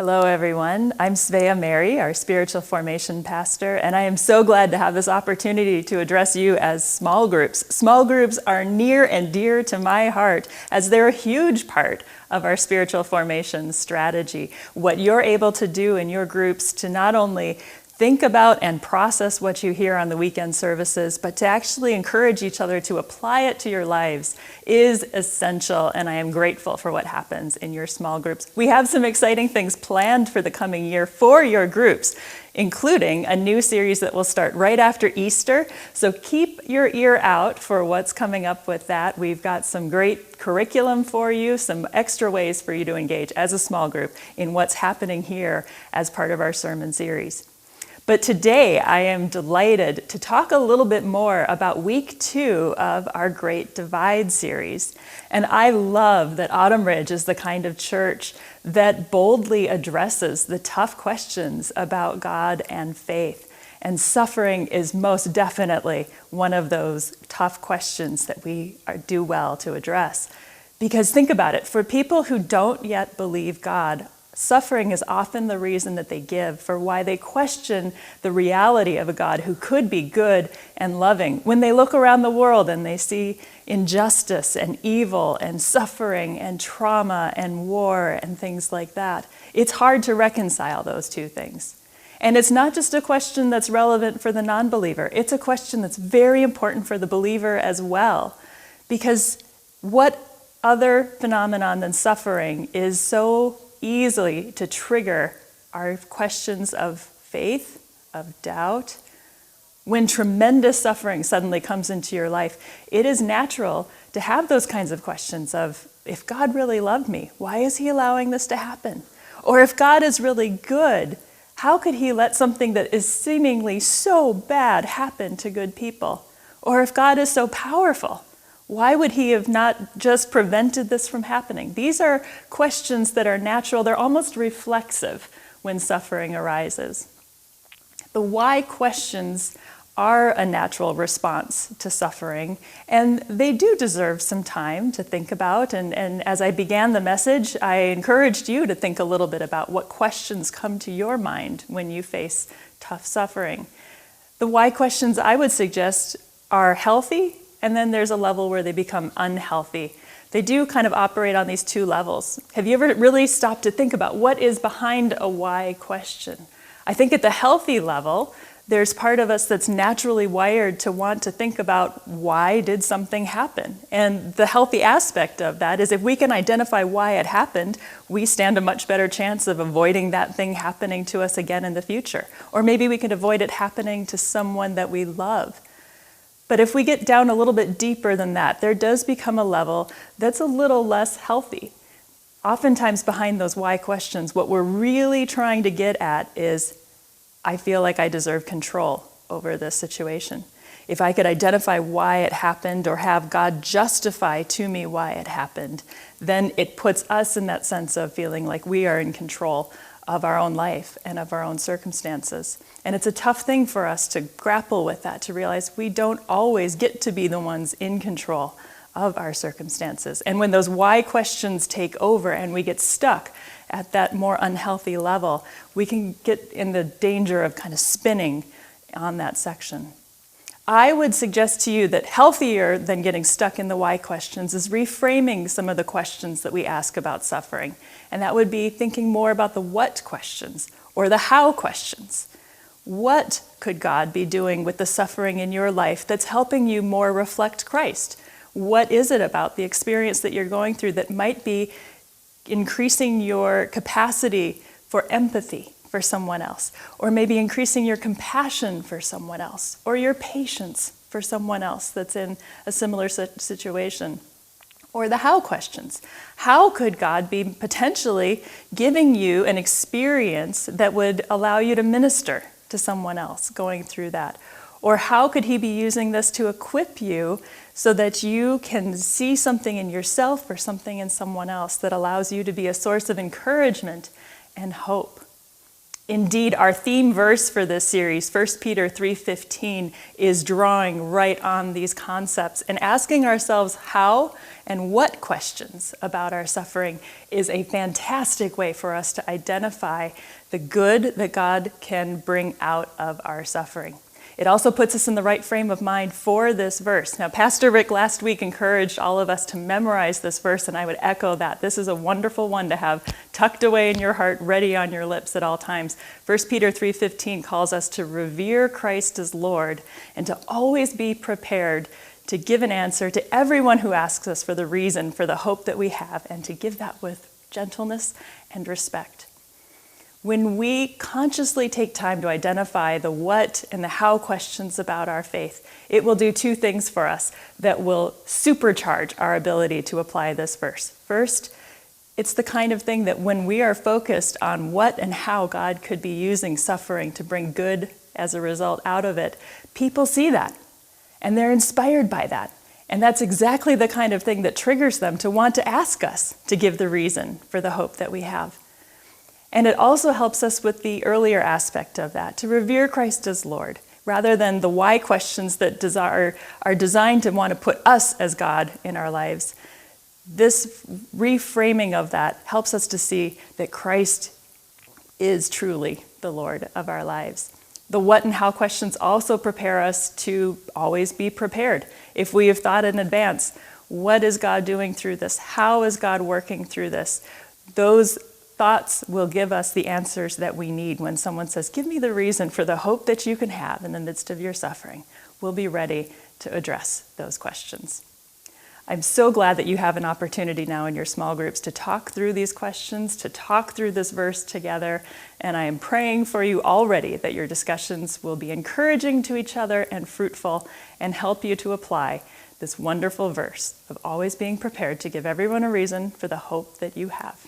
Hello, everyone. I'm Svea Mary, our spiritual formation pastor, and I am so glad to have this opportunity to address you as small groups. Small groups are near and dear to my heart, as they're a huge part of our spiritual formation strategy. What you're able to do in your groups to not only think about and process what you hear on the weekend services, but to actually encourage each other to apply it to your lives is essential, and I am grateful for what happens in your small groups. We have some exciting things planned for the coming year for your groups, including a new series that will start right after Easter, so keep your ear out for what's coming up with that. We've got some great curriculum for you, some extra ways for you to engage as a small group in what's happening here as part of our sermon series. But today I am delighted to talk a little bit more about week 2 of our Great Divide series. And I love that Autumn Ridge is the kind of church that boldly addresses the tough questions about God and faith. And suffering is most definitely one of those tough questions that we do well to address. Because think about it, for people who don't yet believe God, suffering is often the reason that they give for why they question the reality of a God who could be good and loving. When they look around the world and they see injustice and evil and suffering and trauma and war and things like that, it's hard to reconcile those two things. And it's not just a question that's relevant for the non-believer. It's a question that's very important for the believer as well. Because what other phenomenon than suffering is so easily to trigger our questions of faith, of doubt? When tremendous suffering suddenly comes into your life, it is natural to have those kinds of questions of, if God really loved me, why is he allowing this to happen? Or if God is really good, how could he let something that is seemingly so bad happen to good people? Or if God is so powerful, why would he have not just prevented this from happening? These are questions that are natural. They're almost reflexive when suffering arises. The why questions are a natural response to suffering, and they do deserve some time to think about. And as I began the message, I encouraged you to think a little bit about what questions come to your mind when you face tough suffering. The why questions I would suggest are healthy, and then there's a level where they become unhealthy. They do kind of operate on these two levels. Have you ever really stopped to think about what is behind a why question? I think at the healthy level, there's part of us that's naturally wired to want to think about why did something happen? And the healthy aspect of that is if we can identify why it happened, we stand a much better chance of avoiding that thing happening to us again in the future. Or maybe we can avoid it happening to someone that we love. But if we get down a little bit deeper than that, there does become a level that's a little less healthy. Oftentimes behind those why questions, what we're really trying to get at is, I feel like I deserve control over this situation. If I could identify why it happened or have God justify to me why it happened, then it puts us in that sense of feeling like we are in control of our own life and of our own circumstances. And it's a tough thing for us to grapple with that, to realize we don't always get to be the ones in control of our circumstances. And when those why questions take over and we get stuck at that more unhealthy level, we can get in the danger of kind of spinning on that section. I would suggest to you that healthier than getting stuck in the why questions is reframing some of the questions that we ask about suffering. And that would be thinking more about the what questions or the how questions. What could God be doing with the suffering in your life that's helping you more reflect Christ? What is it about the experience that you're going through that might be increasing your capacity for empathy for someone else, or maybe increasing your compassion for someone else, or your patience for someone else that's in a similar situation? Or the how questions. How could God be potentially giving you an experience that would allow you to minister to someone else going through that? Or how could he be using this to equip you so that you can see something in yourself or something in someone else that allows you to be a source of encouragement and hope? Indeed, our theme verse for this series, 1 Peter 3:15, is drawing right on these concepts and asking ourselves how and what questions about our suffering is a fantastic way for us to identify the good that God can bring out of our suffering. It also puts us in the right frame of mind for this verse. Now, Pastor Rick last week encouraged all of us to memorize this verse, and I would echo that. This is a wonderful one to have tucked away in your heart, ready on your lips at all times. 1 Peter 3:15 calls us to revere Christ as Lord and to always be prepared to give an answer to everyone who asks us for the reason for the hope that we have, and to give that with gentleness and respect. When we consciously take time to identify the what and the how questions about our faith, it will do two things for us that will supercharge our ability to apply this verse. First, it's the kind of thing that when we are focused on what and how God could be using suffering to bring good as a result out of it, people see that and they're inspired by that. And that's exactly the kind of thing that triggers them to want to ask us to give the reason for the hope that we have. And it also helps us with the earlier aspect of that, to revere Christ as Lord, rather than the why questions that are designed to want to put us as God in our lives. This reframing of that helps us to see that Christ is truly the Lord of our lives. The what and how questions also prepare us to always be prepared. If we have thought in advance, what is God doing through this? How is God working through this? Those thoughts will give us the answers that we need when someone says, give me the reason for the hope that you can have in the midst of your suffering. We'll be ready to address those questions. I'm so glad that you have an opportunity now in your small groups to talk through these questions, to talk through this verse together, and I am praying for you already that your discussions will be encouraging to each other and fruitful and help you to apply this wonderful verse of always being prepared to give everyone a reason for the hope that you have.